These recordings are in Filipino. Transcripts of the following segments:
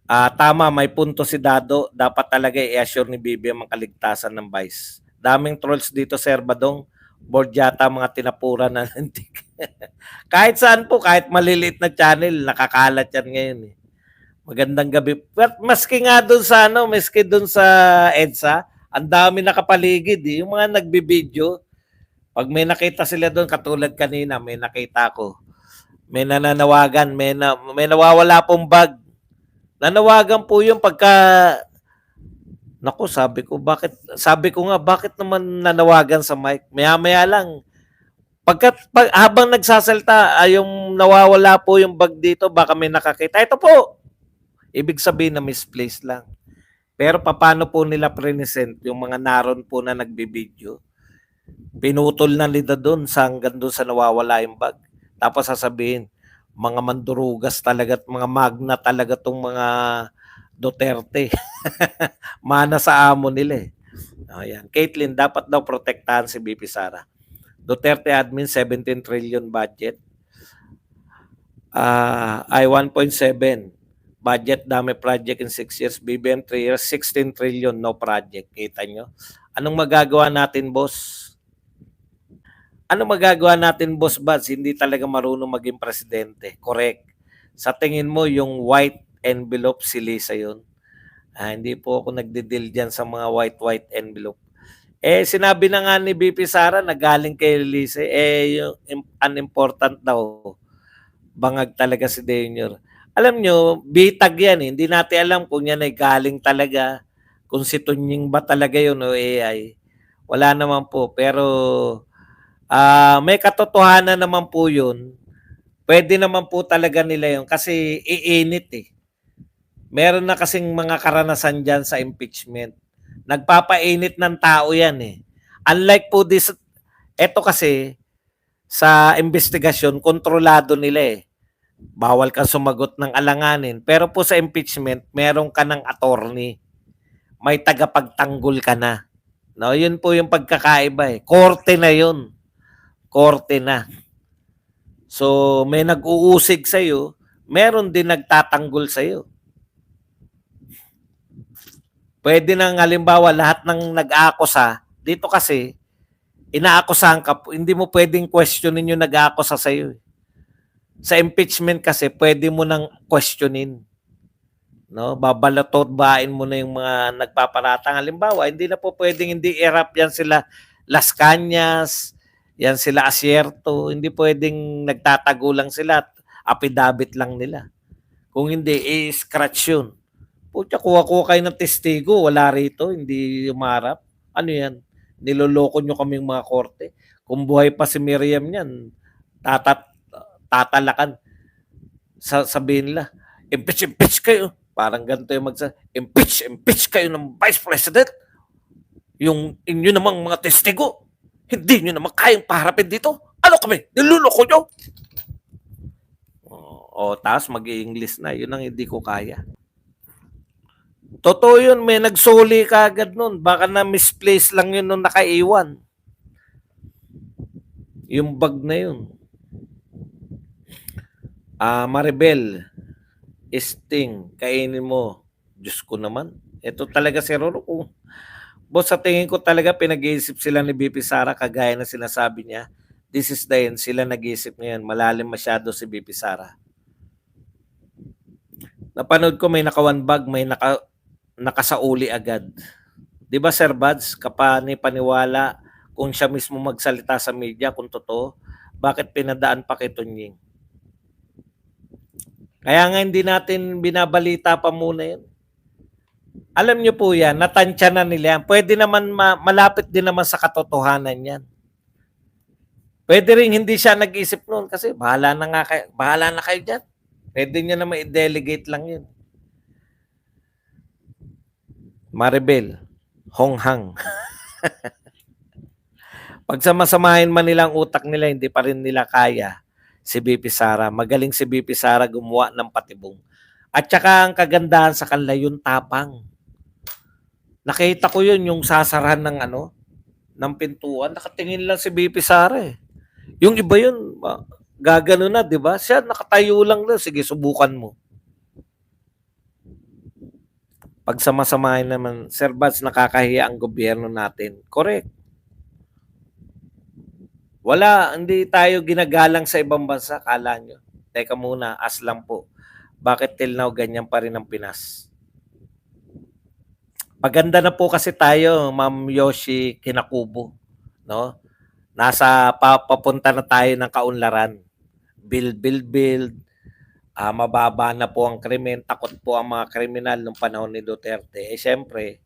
Tama, may punto si Dado. Dapat talaga i-assure ni BBM ang kaligtasan ng vice. Daming trolls dito, Sir Badong. Board yata mga tinapuran na nantik. Kahit saan po, kahit maliliit na channel, nakakalat yan ngayon eh. Magandang gabi. But maski nga doon sa maski doon sa EDSA, ang dami nakapaligid eh. Yung mga nagbibideo, pag may nakita sila doon, katulad kanina, may nakita ko, may nananawagan, may nawawala pong bag. Nanawagan po yung pagka, naku, sabi ko nga, bakit naman nanawagan sa mic? Maya-maya lang, habang nagsasalta, yung nawawala po yung bag dito, baka may nakakita. Ito po, ibig sabihin na misplaced lang. Pero paano po nila present yung mga naroon po na nagbibideo? Pinutol na nila doon hanggang doon sa nawawala yung bag. Tapos sasabihin, mga mandurugas talaga at mga magna talaga tong mga Duterte. Mana sa amo nila eh. Ayan. Caitlin, dapat daw protektahan si BP Sara. Duterte admin 17 trillion budget. Ay 1.7 budget, dami project in 6 years. BBM 3 years, 16 trillion, no project. Kita nyo? Anong magagawa natin, boss? Ano magagawa natin, boss Bads? Hindi talaga marunong maging presidente. Correct. Sa tingin mo, yung white envelope si Lisa yun? Hindi po ako nagde-deal dyan sa mga white envelope. Sinabi na nga ni BP Sara na galing kay Lisa, yung unimportant daw. Bangag talaga si Daniel. Alam nyo, bitag yan eh. Hindi natin alam kung yan ay galing talaga, kung si Tunying ba talaga yun o AI. Wala naman po. Pero may katotohanan naman po yun. Pwede naman po talaga nila yun kasi iinit eh. Meron na kasing mga karanasan dyan sa impeachment. Nagpapainit ng tao yan eh. Unlike po this, eto kasi sa investigasyon, kontrolado nila eh. Bawal kang sumagot ng alanganin. Pero po sa impeachment, meron ka ng attorney. May tagapagtanggol ka na. No, yun po yung pagkakaiba eh. Korte na yun. Korte na. So, may nag-uusig sa'yo, meron din nagtatanggol sa'yo. Pwede nang halimbawa lahat ng nag-aakusa, dito kasi, inaakusahan ka, hindi mo pwedeng questionin yung nag-aakusa sa'yo. Sa impeachment kasi, pwede mo nang questionin. No, babalototbain mo na yung mga nagpaparatang. Halimbawa, hindi na po pwedeng hindi i-rap yan sila Las Cañas, yan sila Asierto, hindi pwedeng nagtatago lang sila at apidabit lang nila. Kung hindi, i-scratch yun. Pucha, kuha-kuha kayo ng testigo, wala rito, hindi umarap. Ano yan? Niloloko nyo kaming mga korte. Kung buhay pa si Miriam yan, tatalakan. Sabihin nila, impeach kayo. Parang ganito yung impeach kayo ng Vice President. Yung inyo namang mga testigo, hindi nyo naman kayang paharapin dito. Ano kami? Niluloko nyo? Tapos mag-i-English na. Yun ang hindi ko kaya. Totoo yun, may nagsuli ka agad nun. Baka na misplace lang yun nung nakaiwan. Yung bag na yun. Maribel, Sting, kainin mo. Diyos ko naman. Ito talaga si Roro. Boss, sa tingin ko talaga pinag-iisip sila ni BP Sara kagaya na sinasabi niya. This is the end. Sila nag-iisip ngayon. Malalim masyado si BP Sara. Napanood ko may naka-one bag, may nakasauli agad. Di ba Sir Buds, paniwala kung siya mismo magsalita sa media kung totoo, bakit pinadaan pa kay Tunying? Kaya nga hindi natin binabalita pa muna yan. Alam nyo po yan, natansya na nila yan. Pwede naman malapit din naman sa katotohanan yan. Pwede rin hindi siya nag-isip noon kasi bahala na kayo dyan. Pwede nyo naman i-delegate lang yun. Maribel, honghang. Pag samasamahin man nilang utak nila, hindi pa rin nila kaya si BP Sara. Magaling si BP Sara gumawa ng patibong. At saka ang kagandahan sa kanila yung tapang. Nakita ko yun, yung sasarahan ng pintuan. Nakatingin lang si BP Sara eh. Yung iba yun, gagano na, di ba? Siya nakatayo lang na. Sige, subukan mo. Pagsamasamahin naman, Sir Bats, nakakahiya ang gobyerno natin. Correct. Hindi tayo ginagalang sa ibang bansa, kala nyo. Teka muna, as lang po. Bakit till now ganyan pa rin ang Pinas? Paganda na po kasi tayo, Ma'am Yoshi Kinakubo, no? Papunta na tayo ng kaunlaran. Build. Mababa na po ang krimen. Takot po ang mga kriminal nung panahon ni Duterte. Siyempre,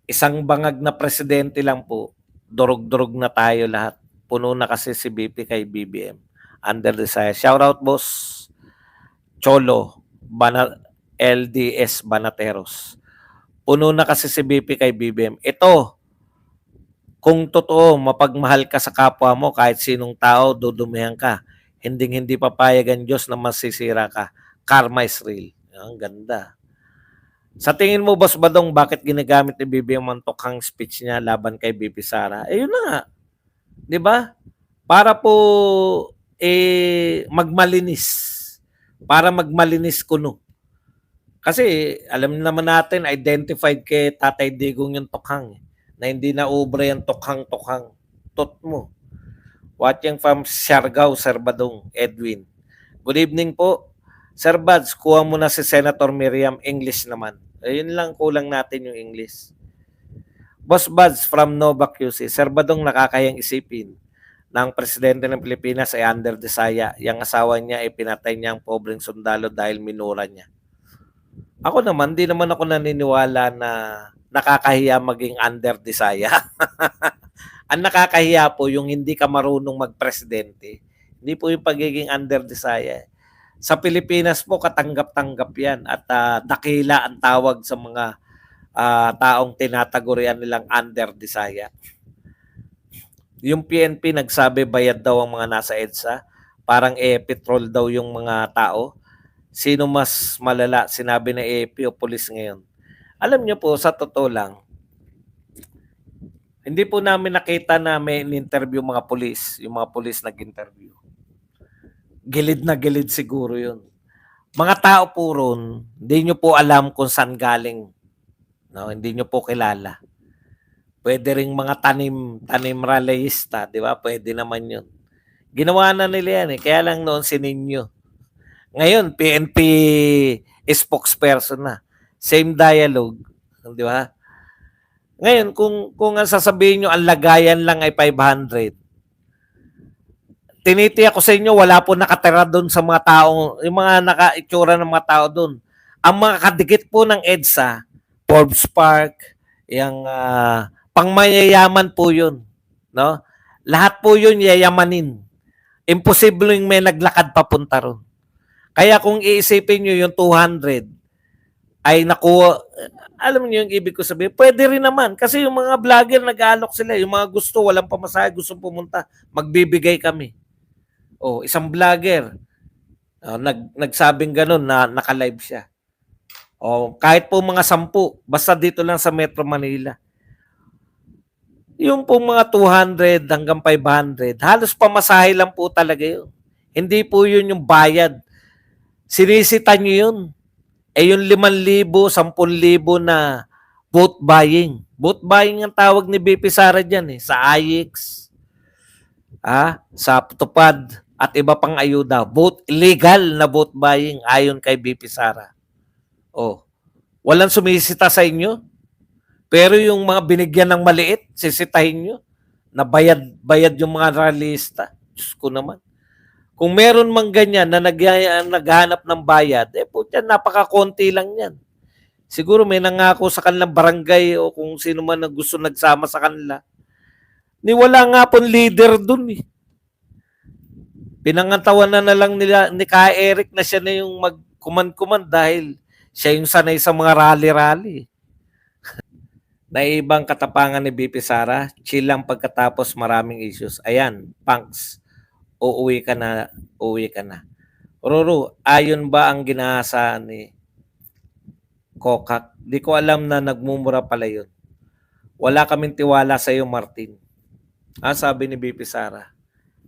isang bangag na presidente lang po, durog-durog na tayo lahat. Puno na kasi si BP kay BBM. Under desire. Shout out, boss. Cholo, LDS Banateros. Puno na kasi si BP kay BBM. Ito, kung totoo, mapagmahal ka sa kapwa mo, kahit sinong tao, dudumihan ka. Hindi papayag ang Diyos na masisira ka. Karma is real. Ang ganda. Sa tingin mo, Boss Badong, bakit ginagamit ni BBM ang tokhang speech niya laban kay BP Sara? Yun na nga. Di ba? Para po magmalinis. Para magmalinis kuno. Kasi alam naman natin, identified kay Tatay Digong yung tokhang. Na hindi na ubre yung tokhang-tokhang. Tot mo. Watching from Siargao, Sir Badong, Edwin. Good evening po. Sir Bads, kuha mo na si Senator Miriam, English naman. Ayun lang, kulang natin yung English. Boss Bads from Nova QC. Sir Badong, nakakayang isipin ng presidente ng Pilipinas ay under desaya. Yung asawa niya ay pinatay niya ang pobreng sundalo dahil minura niya. Ako naman, di naman ako naniniwala na nakakahiya maging under desaya. Ang nakakahiya po yung hindi ka marunong magpresidente. Hindi po yung pagiging under desaya. Sa Pilipinas po, katanggap-tanggap yan at dakila ang tawag sa mga taong tinatagurian nilang under desaya. Yung PNP nagsabi bayad daw ang mga nasa EDSA. Parang petrol daw yung mga tao. Sino mas malala? Sinabi na AFP o pulis ngayon? Alam niyo po, sa totoo lang, hindi po namin nakita na may interview mga pulis. Yung mga pulis nag-interview. Gilid na gilid siguro yun. Mga tao po ron, hindi nyo po alam kung saan galing. No? Hindi nyo po kilala. Pwede ring mga tanim rallyista, di ba? Pwede naman yun. Ginawa na nila yan eh. Kaya lang noon sininyo. Ngayon, PNP spokesperson na. Same dialogue. Di ba? Ngayon, kung ang sasabihin nyo, ang lagayan lang ay 500, tinitiyak ko sa inyo, wala po nakatira doon sa mga taong, yung mga naka-itsura ng mga tao doon. Ang mga kadikit po ng EDSA, Forbes Park, yung pangmayayaman po yun. No? Lahat po yun yayamanin. Imposible yung may naglakad papunta ron. Kaya kung iisipin nyo yung 200, ay nakuha, alam niyo yung ibig ko sabihin, pwede rin naman. Kasi yung mga vlogger nag-aalok sila. Yung mga gusto, walang pamasahe, gusto pumunta, magbibigay kami. Isang vlogger, nagsabing ganun na naka-live siya. Kahit po mga 10, basta dito lang sa Metro Manila. Yung po mga 200 hanggang 500, halos pamasahe lang po talaga yun. Hindi po yun yung bayad. Sinisita nyo yun. Yung 5,000, 10,000 na vote buying. Vote buying ang tawag ni BP Sara dyan sa AIX, sa Tupad, at iba pang ayuda. Vote illegal na vote buying ayon kay BP Sara. Walang sumisita sa inyo. Pero yung mga binigyan ng maliit, sisitahin nyo. Na bayad yung mga rallyista. Diyos ko naman. Kung meron mang ganyan na naghahanap ng bayad, napaka-konti lang yan. Siguro may nangako sa kanilang barangay o kung sino man na gusto nagsama sa kanila. Wala nga pong leader dun eh. Pinangantawan na lang nila ni Ka Eric na siya na yung magkuman-kuman dahil siya yung sanay sa mga rally-rally. Naibang katapangan ni BP Sara, chill lang pagkatapos maraming issues. Ayan, punks. Uuwi ka na. Ruru, ayon ba ang ginasa ni Kokak? Di ko alam na nagmumura pala yun. Wala kaming tiwala sa iyo, Martin. Sabi ni BP Sara.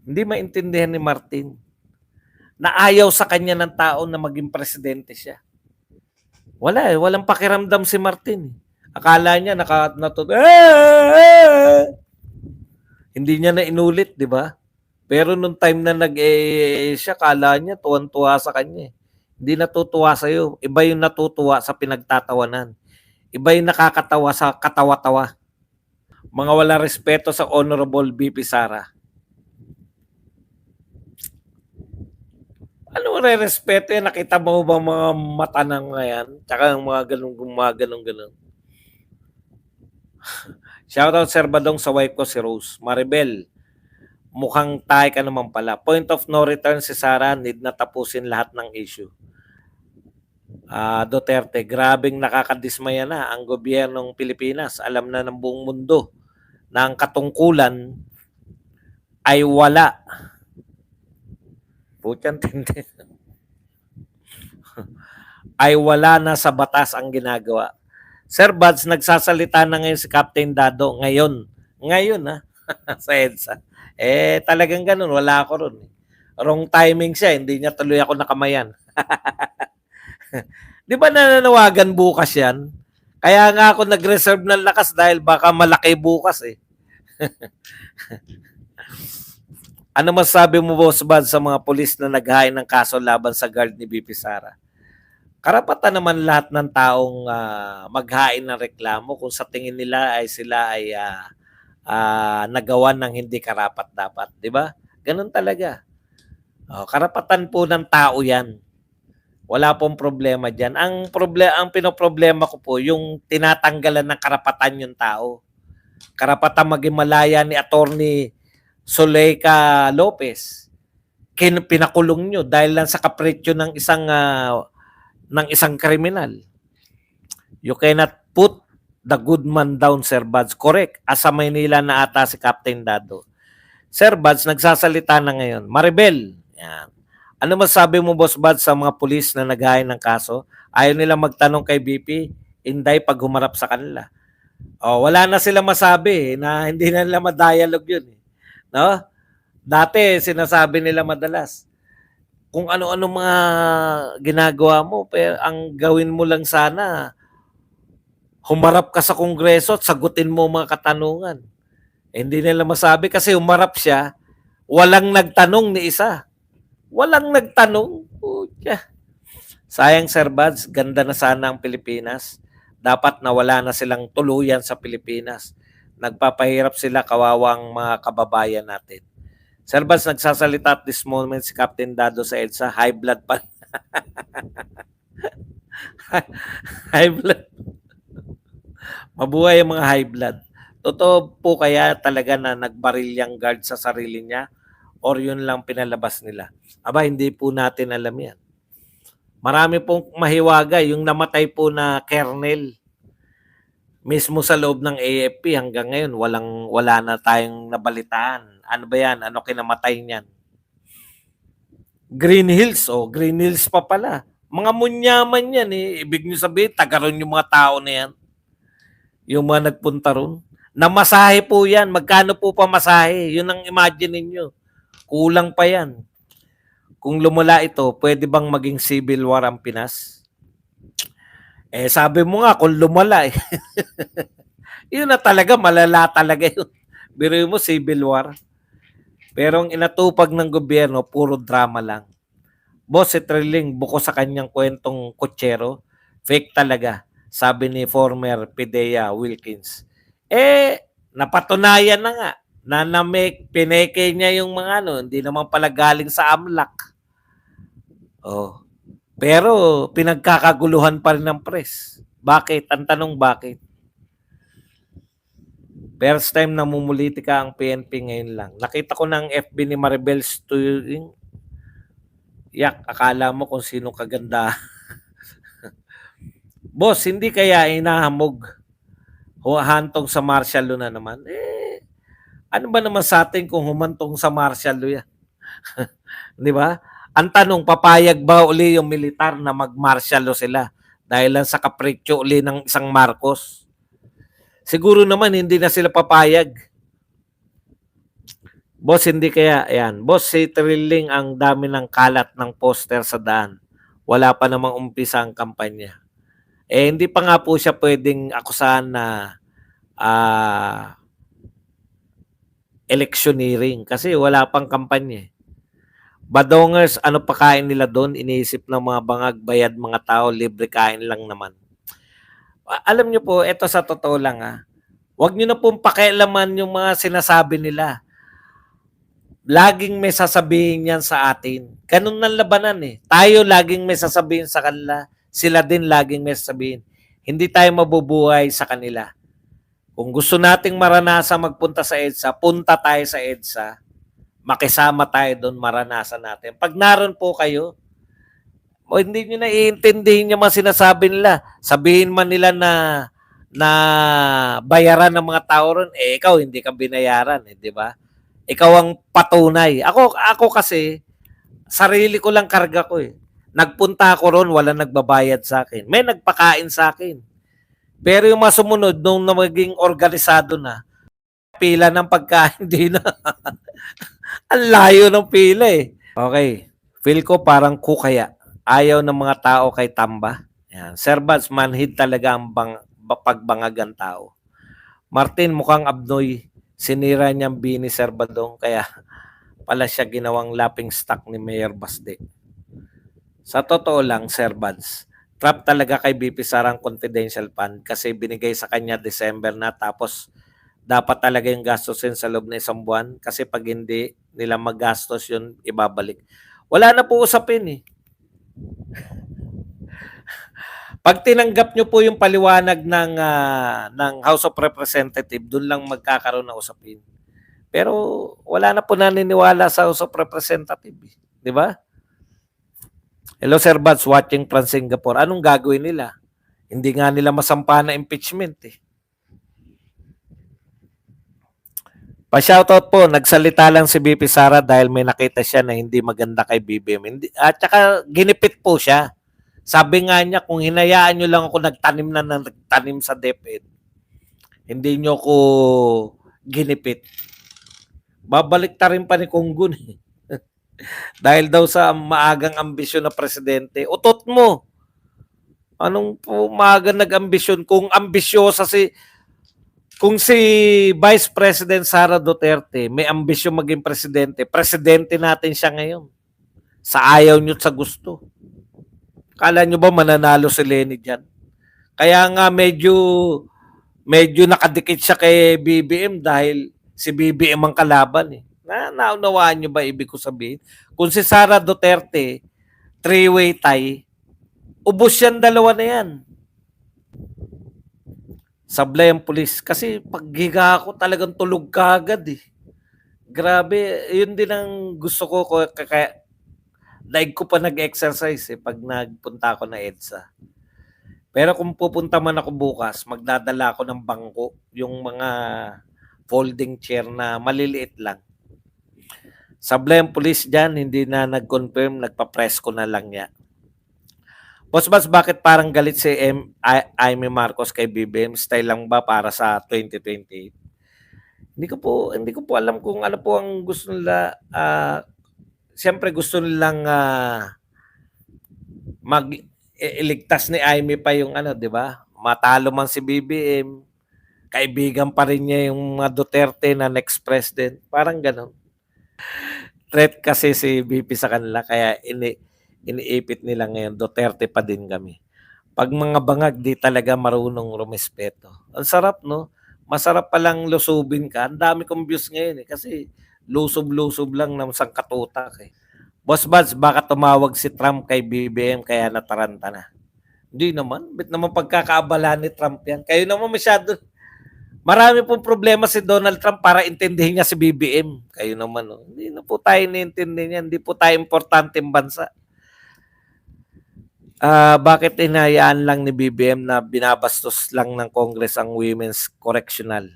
Hindi maintindihan ni Martin na ayaw sa kanya ng tao na maging presidente siya. Wala eh, walang pakiramdam si Martin. Akala niya hindi niya na inulit, di ba? Pero nung time na siya, kala niya tuwan-tuwa sa kanya. Hindi natutuwa sa'yo. Iba yung natutuwa sa pinagtatawanan. Iba yung nakakatawa sa katawa-tawa. Mga wala respeto sa Honorable VP Sara. Ano re-respeto yan? Nakita mo ba mga mata ng yan? Tsaka mga ganun. Shoutout Sir Badong sa wife ko si Rose. Maribel, mukhang tayo ka naman pala. Point of no return si Sara, need na tapusin lahat ng issue. Duterte, grabing nakakadismaya na ang gobyernong Pilipinas. Alam na ng buong mundo na ang katungkulan ay wala. Putyan tindi. Ay wala na sa batas ang ginagawa. Sir Buds, nagsasalita na ngayon si Captain Dado. Ngayon sa EDSA. Talagang ganun. Wala ako ron. Wrong timing siya. Hindi niya tuloy ako nakamayan. Di ba nananawagan bukas yan? Kaya nga ako nag-reserve ng lakas dahil baka malaki bukas eh. Ano masabi mo, Boss Bad, sa mga pulis na naghain ng kaso laban sa guard ni BP Sara? Karapatan naman lahat ng taong maghain ng reklamo kung sa tingin nila ay sila ay nagawa ng hindi karapat-dapat. Di ba? Ganun talaga. Karapatan po ng tao yan. Wala pong problema dyan. Ang pinoproblema ko po, yung tinatanggalan ng karapatan yung tao. Karapatan maging malaya ni Attorney Zuleika Lopez. Pinakulong nyo dahil lang sa kapretsyo ng isang kriminal. You cannot put the good man down, Sir Buds. Correct. Asa Maynila na ata si Captain Dado. Sir Buds, nagsasalita na ngayon. Maribel, yan. Ano masabi mo, Boss Buds, sa mga pulis na naghain ng kaso? Ayaw nila magtanong kay BP, inday pag humarap sa kanila. Wala na sila masabi na hindi na nila ma-dialogue yun. No? Dati, sinasabi nila madalas, kung ano-ano mga ginagawa mo, pero ang gawin mo lang sana, humarap ka sa Kongreso at sagutin mo mga katanungan. Hindi nila masabi kasi humarap siya, walang nagtanong ni isa. Walang nagtanong. Sayang, Sir Buds, ganda na sana ang Pilipinas. Dapat nawala na silang tuluyan sa Pilipinas. Nagpapahirap sila, kawawang mga kababayan natin. Sir Buds, nagsasalita at this moment si Captain Dado sa EDSA. High blood pa. High blood. Mabuhay ang mga high blood. Totoo po kaya talaga na nagbaril yung guard sa sarili niya or yun lang pinalabas nila? Aba, hindi po natin alam yan. Marami pong mahiwaga. Yung namatay po na kernel, mismo sa loob ng AFP hanggang ngayon, wala na tayong nabalitaan. Ano ba yan? Ano kinamatay niyan? Green Hills, Green Hills pa pala. Mga munyaman yan eh. Ibig nyo sabihin, tagaron yung mga tao na yan. Yung mga nagpunta ron. Namasahe po yan. Magkano po pa masahe? Yun ang imagine ninyo. Kulang pa yan. Kung lumala ito, pwede bang maging civil war ang Pinas? Sabi mo nga, kung lumala yun na talaga, malala talaga yun. Biro mo, civil war. Pero ang inatupag ng gobyerno, puro drama lang. Boss, si Trilling, buko sa kanyang kwentong kutsero, fake talaga, sabi ni former PIDEA Wilkins. Napatunayan na nga na pineke niya yung mga hindi naman pala galing sa AMLAC. Pero pinagkakaguluhan pa rin ng press. Bakit? Ang tanong bakit? First time na mumulitika ang PNP ngayon lang. Nakita ko ng FB ni Maribel Sturing. Yak, akala mo kung sino kaganda. Boss, hindi kaya inahamog hantong sa martial law na naman? Ano ba naman sa atin kung humantong sa martial law yan? Di ba? Ang tanong, papayag ba uli yung militar na mag-martial law sila dahil lang sa kapritsyo uli ng isang Marcos? Siguro naman hindi na sila papayag. Boss, hindi kaya, ayan. Boss, si Trilling ang dami ng kalat ng poster sa daan. Wala pa namang umpisa ang kampanya. Hindi pa nga po siya pwedeng akusahan na ah, electioneering kasi wala pang kampanya. Badongers, ano pa kain nila doon? Iniisip ng mga bangag, bayad mga tao, libre kain lang naman. Alam niyo po, ito sa totoo lang wag niyo na pong pakialaman yung mga sinasabi nila. Laging may sasabihin yan sa atin. Ganun ng labanan Tayo laging may sasabihin sa kanila. Sila din laging may sasabihin. Hindi tayo mabubuhay sa kanila. Kung gusto nating maranasan magpunta sa EDSA, punta tayo sa EDSA. Makisama tayo doon, maranasan natin. Pag naroon po kayo, hindi nyo na iintindihin yung mga sinasabi nila. Sabihin man nila na bayaran ng mga tao ron, ikaw hindi ka binayaran, di ba? Ikaw ang patunay. Ako kasi, sarili ko lang karga ko Nagpunta ako ron, wala nagbabayad sa akin. May nagpakain sa akin. Pero yung mga sumunod, nung maging organisado na, pila ng pagkain, di na. Ang layo ng pila Okay. Feel ko parang kukaya. Ayaw ng mga tao kay Tamba. Yan. Sir Bads, manhid talaga ang pagbangagan tao. Martin, mukhang abnoy. Sinira niyang bini Sir Badong, kaya pala siya ginawang lapping stock ni Mayor Basde. Sa totoo lang, Sir Bads, trap talaga kay BP Sarang confidential fund kasi binigay sa kanya December na tapos dapat talaga yung gastusin sa loob ng isang buwan kasi pag hindi nila magastos yun, ibabalik. Wala na po usapin Pag tinanggap nyo po yung paliwanag ng House of Representatives, doon lang magkakaroon ng usapin. Pero wala na po naniniwala sa House of Representatives. Di ba? Hello Sir Bads, watching from Singapore. Anong gagawin nila? Hindi nga nila masampa na impeachment Pa-shoutout po, nagsalita lang si BP Sara dahil may nakita siya na hindi maganda kay BBM. At saka ginipit po siya. Sabi nga niya, kung hinayaan nyo lang ako nagtanim sa DepEd, hindi nyo ko ginipit. Babalik ta rin pa ni Kunggun dahil daw sa maagang ambisyon na presidente. Utot mo. Anong po maagang nag-ambisyon? Kung ambisyosa kung si Vice President Sara Duterte may ambisyon maging presidente natin siya ngayon. Sa ayaw nyo sa gusto. Kala nyo ba mananalo si Lenny dyan? Kaya nga medyo nakadikit siya kay BBM dahil si BBM ang kalaban naunawaan nyo ba ibig ko sabihin? Kung si Sara Duterte, three-way tie, ubos yan, dalawa na yan. Sablay ang pulis. Kasi paghiga ako talagang tulog ka agad Grabe, yun din ang gusto ko kaya daig ko pa nag-exercise pag nagpunta ako na EDSA. Pero kung pupunta man ako bukas, magdadala ako ng bangko, yung mga folding chair na maliliit lang. Sablay ang police dyan, hindi na nag-confirm, nagpa-press ko na lang niya. Boss Bas, bakit parang galit si Amy Marcos kay BBM? Style lang ba para sa 2028? Hindi ko po alam kung ano po ang gusto nila. Siyempre gusto nilang iligtas ni Amy pa yung di ba? Matalo man si BBM, kaibigan pa rin niya yung mga Duterte na next president. Parang gano'n. Threat kasi si BP sa kanila, kaya iniipit nila ngayon, Duterte pa din kami. Pag mga bangag, di talaga marunong rumespeto. Ang sarap, no? Masarap palang lusubin ka. Ang dami kong views ngayon kasi lusob-lusob lang ng sangkatutak Boss Buds, baka tumawag si Trump kay BBM kaya nataranta na. Hindi naman. Bit naman pagkakaabala ni Trump yan. Kayo naman masyado. Marami pong problema si Donald Trump para intindihin niya si BBM. Kayo naman. Hindi na po tayo niintindihin niya. Hindi po tayo importanteng bansa. Bakit hinayaan lang ni BBM na binabastos lang ng Congress ang Women's Correctional?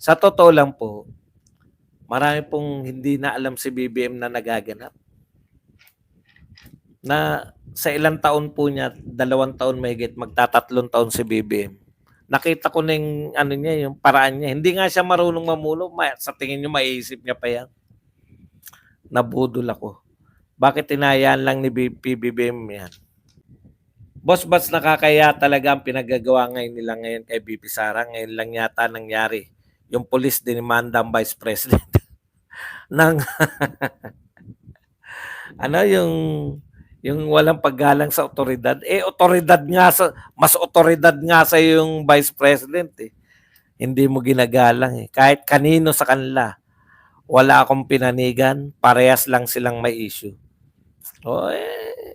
Sa totoo lang po, marami pong hindi na alam si BBM na nagaganap. Na sa ilang taon po niya, 2 taon mahigit, magtatatlong taon si BBM. Nakita ko na yung, yung paraan niya. Hindi nga siya marunong mamuno. Sa tingin niyo, maiisip niya pa yan. Nabudol ako. Bakit hinayaan lang ni BBM yan? Boss Bats, nakakaya talaga ang pinagagawa ngayon nila ngayon kay VP Sara. Ngayon lang yata nangyari. Yung police dinimanda ang Vice President ng ano yung walang paggalang sa otoridad. Eh otoridad nga sa mas otoridad nga sa yung Vice President eh. Hindi mo ginagalang eh. Kahit kanino sa kanila, wala akong pinanigan, parehas lang silang may issue. Oh,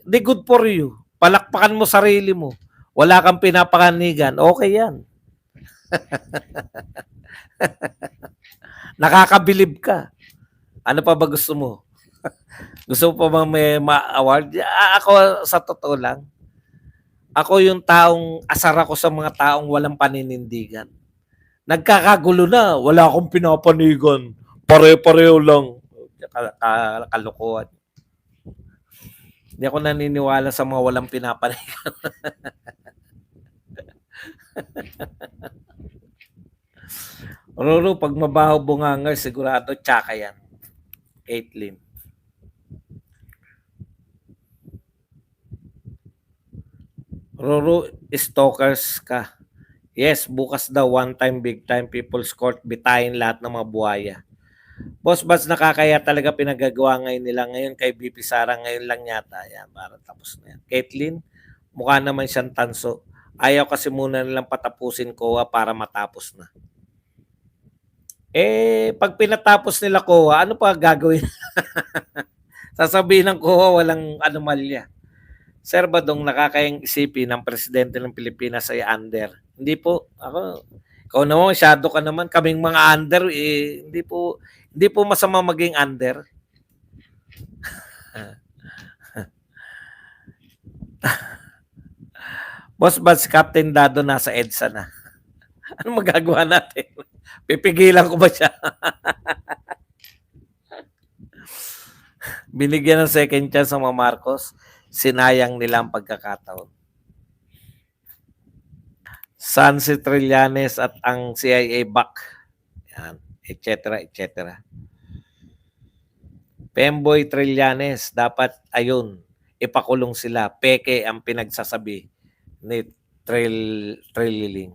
di good for you. Palakpakan mo sarili mo. Wala kang pinapakanigan, okay yan. Nakakabilib ka. Ano pa ba gusto mo? Gusto mo pa bang may ma-award? Ako, sa totoo lang, ako yung taong asar ako sa mga taong walang paninindigan. Nagkakagulo na, wala akong pinapanigan. Pare-pareho lang. Kalokohan. Hindi ako naniniwala sa mga walang pinapanigan. Roro, pag mabaho bungangal, sigurado tsaka yan. Caitlyn. Roro, stalkers ka. Yes, bukas daw, one time, big time, people's court, bitayin lahat ng mga buhaya. Boss Bats, nakakaya talaga pinagagawa ngayon nila ngayon kay BP Sara, ngayon lang yata. Yan, para tapos na yan. Caitlyn, mukha naman siyang tanso. Ayaw kasi muna nilang patapusin COA para matapos na. Eh, pag pinatapos nila COA, ano pa gagawin? Sasabihin ng COA walang anomalya. Sir Badong, nakakayang isipin ng presidente ng Pilipinas ay under. Hindi po, ako, ikaw naman, masyado ka naman. Kaming mga under, eh, hindi po masama maging under. Boss Bats, Captain Dado nasa EDSA na. Ano magagawa natin? Pipigilan ko ba siya? Binigyan ng second chance sa mga Marcos, sinayang nila ang pagkakataon. Sansi Trillanes at ang CIA back. Yan, etc. etc. Pemboy Trillanes, dapat ayun, ipakulong sila. Peke ang pinagsasabi ni Trilliling.